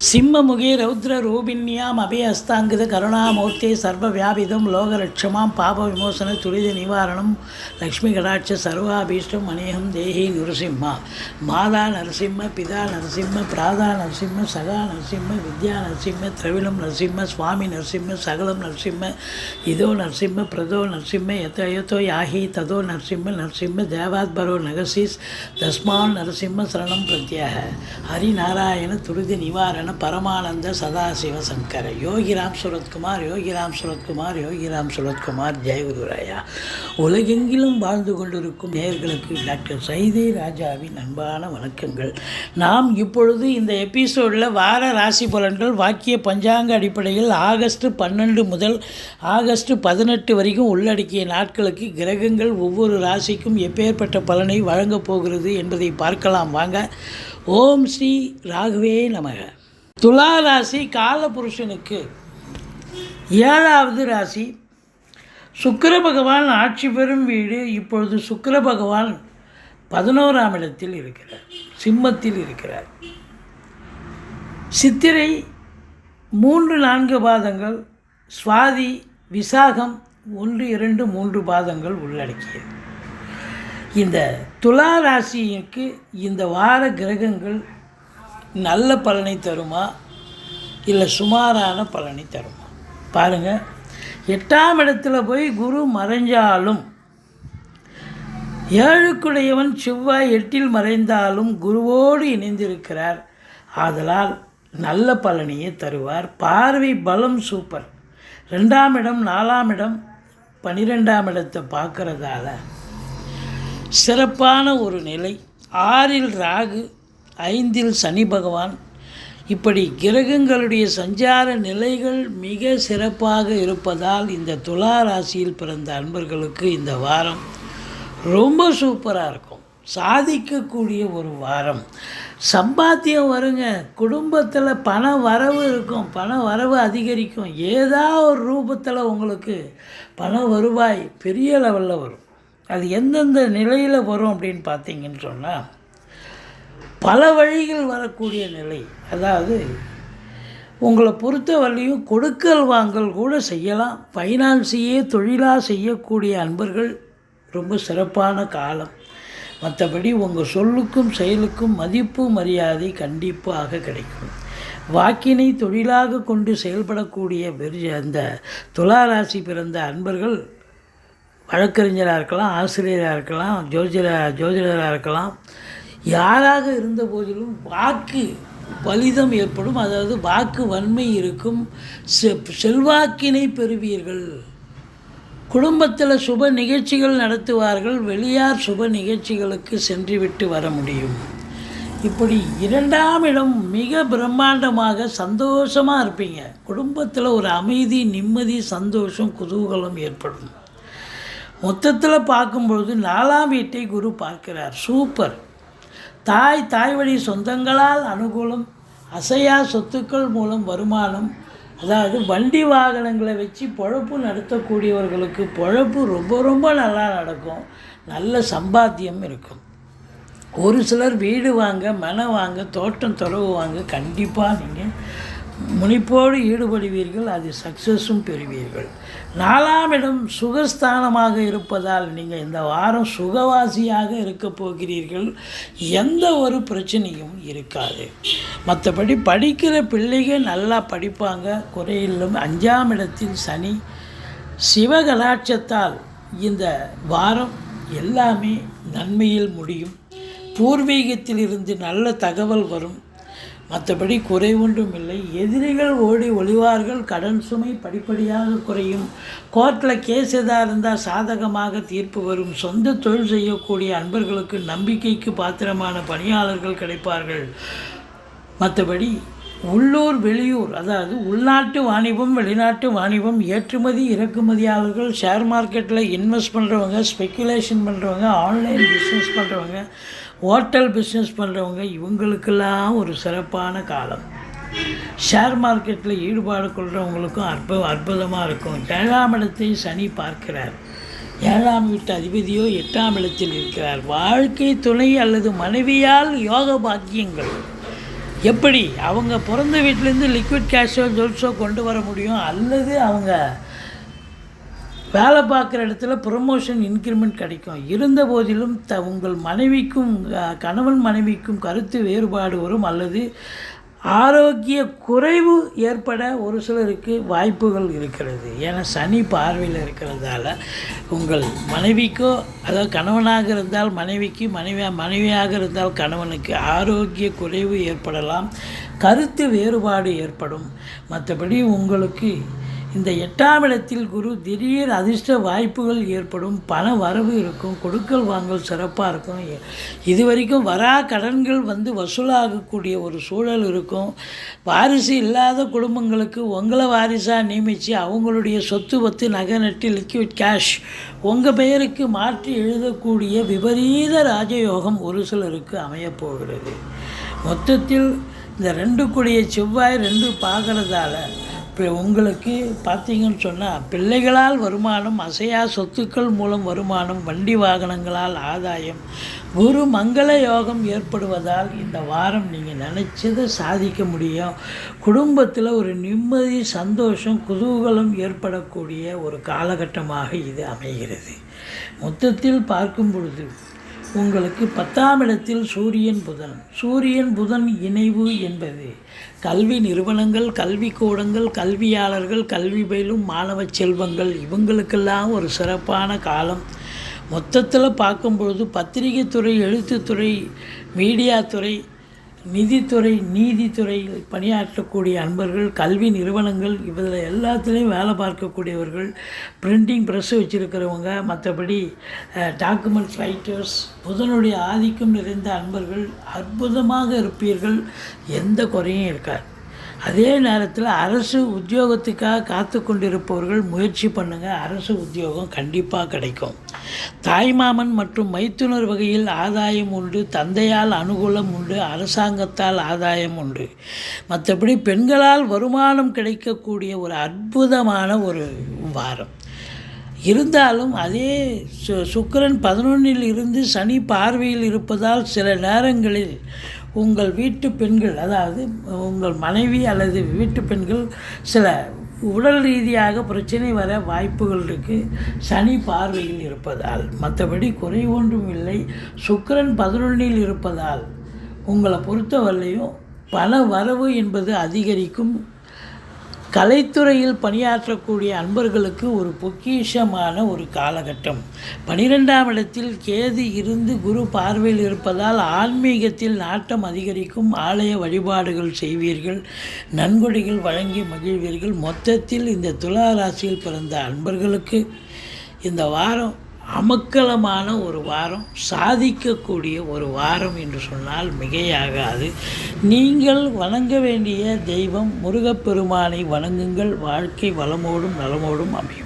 சிம்மமுகே ரௌத்ரரூபிண்யாம் அபயஹஸ்தாங்கித கருணாமூர்த்தே சர்வவியாபிதம் லோகரட்சமாம் பாப விமோசன துரித நிவாரணம் லக்ஷ்மி கடாட்ச சர்வாபீஷ்டம் அநேகம் தேஹி நரசிம்மா. மாதா நரசிம்ம, பிதா நரசிம்ம, பிராதா நரசிம்ம, சகா நரசிம்ம, வித்யா நரசிம்ம, திரவிலம் நரசிம்ம, சுவாமி நரசிம்ம, சகலம் நரசிம்ம, இதோ நரசிம்ம, பிரதோ நரசிம்ம, யதோ யாஹி ததோ நரசிம்ம, நரசிம்ம தேவாத்பரோ நகசீஸ் தஸ்மான் நரசிம்ம சரணம் பிரத்யாக. ஹரிநாராயண துரித நிவாரண பரமானந்த சதாசிவ சங்கர. யோகிராம் சுரத்குமார், யோகிராம் சுரத்குமார், யோகிராம் சுரத்குமார். ஜெயகுருராயா. உலகெங்கிலும் வாழ்ந்து கொண்டிருக்கும் நேயர்களுக்கு டாக்டர் சைதை ராஜாவின் அன்பான வணக்கங்கள். நாம் இப்பொழுது இந்த எபிசோடில் வார ராசி பலன்கள் வாக்கிய பஞ்சாங்க அடிப்படையில் ஆகஸ்ட் 12 முதல் ஆகஸ்ட் 18 வரைக்கும் உள்ளடக்கிய நாட்களுக்கு கிரகங்கள் ஒவ்வொரு ராசிக்கும் எப்பேற்பட்ட பலனை வழங்கப் போகிறது என்பதை பார்க்கலாம் வாங்க. ஓம் ஸ்ரீ ராகவே நமக. துலா ராசி காலபுருஷனுக்கு 7வது ராசி. சுக்கிர பகவான் ஆட்சி பெறும் வீடு. இப்பொழுது சுக்கிர பகவான் 11ஆம் இடத்தில் இருக்கிறார், சிம்மத்தில் இருக்கிறார். சித்திரை 3-4 பாதங்கள், சுவாதி விசாகம் 1, 2, 3 பாதங்கள் உள்ளடக்கியது. இந்த துலா ராசிக்கு இந்த வார கிரகங்கள் நல்ல பலனை தருமா இல்லை சுமாரான பலனை தருமா பாருங்கள். 8ஆம் இடத்துல போய் குரு மறைஞ்சாலும், 7க்குடையவன் செவ்வாய் 8இல் மறைந்தாலும் குருவோடு இணைந்திருக்கிறார். ஆதலால் நல்ல பலனையே தருவார். பார்வை பலம் சூப்பர். 2ஆம் இடம், 4ஆம் இடம், 12ஆம் இடத்தை பார்க்குறதால சிறப்பான ஒரு நிலை. 6இல் ராகு, 5இல் சனி பகவான், இப்படி கிரகங்களுடைய சஞ்சார நிலைகள் மிக சிறப்பாக இருப்பதால் இந்த துலா ராசியில் பிறந்த அன்பர்களுக்கு இந்த வாரம் ரொம்ப சூப்பராக இருக்கும். சாதிக்கக்கூடிய ஒரு வாரம். சம்பாத்தியம் வருங்க. குடும்பத்தில் பண வரவு இருக்கும், பண வரவு அதிகரிக்கும். ஏதாவது ஒரு ரூபத்தில் உங்களுக்கு பண வருவாய் பெரிய லெவலில் வரும். அது எந்தெந்த நிலையில் வரும் அப்படின்னு பார்த்தீங்கன்னு சொன்னால், பல வழிகள் வரக்கூடிய நிலை. அதாவது உங்களை பொறுத்த வரையும் கொடுக்கல் வாங்கல் கூட செய்யலாம். ஃபைனான்ஸையே தொழிலாக செய்யக்கூடிய அன்பர்கள் ரொம்ப சிறப்பான காலம். மற்றபடி உங்கள் சொல்லுக்கும் செயலுக்கும் மதிப்பு மரியாதை கண்டிப்பாக கிடைக்கும். வாக்கினை தொழிலாக கொண்டு செயல்படக்கூடிய அந்த துலா ராசி பிறந்த அன்பர்கள் வழக்கறிஞராக இருக்கலாம், ஆசிரியராக இருக்கலாம், ஜோதிடராக இருக்கலாம். யாராக இருந்த போதிலும் வாக்கு பலிதம் ஏற்படும். அதாவது வாக்கு வன்மை இருக்கும். செல்வாக்கினை பெறுவீர்கள். குடும்பத்தில் சுப நிகழ்ச்சிகள் நடத்துவார்கள். வெளியார் சுப நிகழ்ச்சிகளுக்கு சென்றுவிட்டு வர முடியும். இப்படி 2ஆம் இடம் மிக பிரம்மாண்டமாக சந்தோஷமாக இருப்பீங்க. குடும்பத்தில் ஒரு அமைதி, நிம்மதி, சந்தோஷம், குதூகலம் ஏற்படும். மொத்தத்தில் பார்க்கும்பொழுது 4ஆம் வீட்டை குரு பார்க்கிறார். சூப்பர். தாய் வழி சொந்தங்களால் அனுகூலம். அசையா சொத்துக்கள் மூலம் வருமானம். அதாவது வண்டி வாகனங்களை வச்சு பொழப்பு நடத்தக்கூடியவர்களுக்கு பொழப்பு ரொம்ப ரொம்ப நல்லா நடக்கும். நல்ல சம்பாத்தியம் இருக்கும். ஒரு சிலர் வீடு வாங்க, மனை வாங்க, தோட்டம் துறவு வாங்க கண்டிப்பாக நீங்கள் முனைப்போடு ஈடுபடுவீர்கள். அது சக்ஸஸும் பெறுவீர்கள். 4ஆம் இடம் சுகஸ்தானமாக இருப்பதால் நீங்கள் இந்த வாரம் சுகவாசியாக இருக்க போகிறீர்கள். எந்த ஒரு பிரச்சனையும் இருக்காது. மற்றபடி படிக்கிற பிள்ளைகள் நல்லா படிப்பாங்க, குறையில்லும். 5ஆம் இடத்தில் சனி. சிவகலாட்சத்தால் இந்த வாரம் எல்லாமே நன்மையில் முடியும். பூர்வீகத்திலிருந்து நல்ல தகவல் வரும். மற்றபடி குறை ஒன்றும் இல்லை. எதிரிகள் ஓடி ஒளிவார்கள். கடன் சுமை படிப்படியாக குறையும். கோர்ட்டில் கேஸ் எதாக இருந்தால் சாதகமாக தீர்ப்பு வரும். சொந்த தொழில் செய்யக்கூடிய அன்பர்களுக்கு நம்பிக்கைக்கு பாத்திரமான பணியாளர்கள் கிடைப்பார்கள். மற்றபடி உள்ளூர் வெளியூர், அதாவது உள்நாட்டு வாணிபம், வெளிநாட்டு வாணிபம், ஏற்றுமதி இறக்குமதியாளர்கள், ஷேர் மார்க்கெட்டில் இன்வெஸ்ட் பண்ணுறவங்க, ஸ்பெக்குலேஷன் பண்ணுறவங்க, ஆன்லைன் பிஸ்னஸ் பண்ணுறவங்க, ஹோட்டல் பிஸ்னஸ் பண்ணுறவங்க, இவங்களுக்கெல்லாம் ஒரு சிறப்பான காலம். ஷேர் மார்க்கெட்டில் ஈடுபாடு கொள்கிறவங்களுக்கும் அற்புதமாக இருக்கும். 7ஆம் இடத்தை சனி பார்க்கிறார். 7ஆம் வீட்டு அதிபதியோ 8ஆம் இடத்தில் இருக்கிறார். வாழ்க்கை துணை அல்லது மனைவியால் யோக பாக்கியங்கள். எப்படி அவங்க பிறந்த வீட்டிலேருந்து லிக்விட் கேஷோ ஜுவல்ஸோ கொண்டு வர முடியும், அல்லது அவங்க வேலை பார்க்குற இடத்துல ப்ரொமோஷன் இன்க்ரிமெண்ட் கிடைக்கும். இருந்த போதிலும் உங்கள் மனைவிக்கும் கணவன் மனைவிக்கும் கருத்து வேறுபாடு வரும், அல்லது ஆரோக்கிய குறைவு ஏற்பட ஒரு சிலருக்கு வாய்ப்புகள் இருக்கிறது. ஏன்னா சனி பார்வையில் இருக்கிறதால உங்கள் மனைவிக்கோ, அதாவது கணவனாக இருந்தால் மனைவிக்கு, மனைவியாக இருந்தால் கணவனுக்கு ஆரோக்கிய குறைவு ஏற்படலாம், கருத்து வேறுபாடு ஏற்படும். மற்றபடி உங்களுக்கு இந்த 8ஆம் இடத்தில் குரு, திடீர் அதிர்ஷ்ட வாய்ப்புகள் ஏற்படும், பண வரவு இருக்கும், கொடுக்கல் வாங்கல் சிறப்பாக இருக்கும். இது வரைக்கும் வரா கடன்கள் வசூலாகக்கூடிய ஒரு சூழல் இருக்கும். வாரிசு இல்லாத குடும்பங்களுக்கு உங்களை வாரிசாக நியமித்து அவங்களுடைய சொத்து பத்து நகை நட்டு லிக்விட் கேஷ் உங்கள் பெயருக்கு மாற்றி எழுதக்கூடிய விபரீத ராஜயோகம் ஒரு சிலருக்கு அமையப்போகிறது. மொத்தத்தில் இந்த 2 கூடிய செவ்வாய் 2 பார்க்குறதால இப்போ உங்களுக்கு பார்த்தீங்கன்னு சொன்னால் பிள்ளைகளால் வருமானம், அசையா சொத்துக்கள் மூலம் வருமானம், வண்டி வாகனங்களால் ஆதாயம், குரு மங்கள யோகம் ஏற்படுவதால் இந்த வாரம் நீங்கள் நினச்சதை சாதிக்க முடியும். குடும்பத்தில் ஒரு நிம்மதி, சந்தோஷம், குதூகலம் ஏற்படக்கூடிய ஒரு காலகட்டமாக இது அமைகிறது. மொத்தத்தில் பார்க்கும் பொழுது உங்களுக்கு 10ஆம் இடத்தில் சூரியன் புதன் இணைவு என்பது கல்வி நிறுவனங்கள், கல்விக்கூடங்கள், கல்வியாளர்கள், கல்வி பயிலும் மாணவ செல்வங்கள் இவங்களுக்கெல்லாம் ஒரு சிறப்பான காலம். மொத்தத்தில் பார்க்கும்பொழுது பத்திரிகை துறை, எழுத்துத்துறை, மீடியா துறை, நிதித்துறை, நீதித்துறையில் பணியாற்றக்கூடிய அன்பர்கள், கல்வி நிறுவனங்கள் இதில் எல்லாத்துலேயும் வேலை பார்க்கக்கூடியவர்கள், பிரிண்டிங் ப்ரெஸ் வச்சுருக்கிறவங்க, மற்றபடி டாக்குமெண்ட் ரைட்டர்ஸ், புதனுடைய ஆதிக்கம் நிறைந்த அன்பர்கள் அற்புதமாக இருப்பீர்கள். எந்த குறையும் இருக்காது. அதே நேரத்தில் அரசு உத்தியோகத்துக்காக காத்து கொண்டிருப்பவர்கள் முயற்சி பண்ணுங்கள், அரசு உத்தியோகம் கண்டிப்பாக கிடைக்கும். தாய்மாமன் மற்றும் மைத்துனர் வகையில் ஆதாயம் உண்டு, தந்தையால் அனுகூலம் உண்டு, அரசாங்கத்தால் ஆதாயம் உண்டு. மற்றபடி பெண்களால் வருமானம் கிடைக்கக்கூடிய ஒரு அற்புதமான ஒரு வாரம். இருந்தாலும் அதே சுக்கிரன் 11இல் இருந்து சனி பார்வையில் இருப்பதால் சில நேரங்களில் உங்கள் வீட்டு பெண்கள், அதாவது உங்கள் மனைவி அல்லது வீட்டு பெண்கள் சில உடல் ரீதியாக பிரச்சனை வர வாய்ப்புகள் இருக்குது, சனி பார்வையில் இருப்பதால். மற்றபடி குறை ஒன்றும் இல்லை. சுக்கிரன் 11இல் இருப்பதால் உங்களை பொறுத்தவரையும் பண வரவு என்பது அதிகரிக்கும். கலைத்துறையில் பணியாற்றக்கூடிய அன்பர்களுக்கு ஒரு பொக்கிஷமான ஒரு காலகட்டம். 12ஆம் இடத்தில் கேது இருந்து குரு பார்வையில் இருப்பதால் ஆன்மீகத்தில் நாட்டம் அதிகரிக்கும். ஆலய வழிபாடுகள் செய்வீர்கள், நன்கொடைகள் வழங்கி மகிழ்வீர்கள். மொத்தத்தில் இந்த துலா ராசியில் பிறந்த அன்பர்களுக்கு இந்த வாரம் அமக்கலமான ஒரு வாரம், சாதிக்கக்கூடிய ஒரு வாரம் என்று சொன்னால் மிகையாகாது. நீங்கள் வணங்க வேண்டிய தெய்வம் முருகப்பெருமானை வணங்குங்கள். வாழ்க்கை வளமோடும் நலமோடும் அமையும்.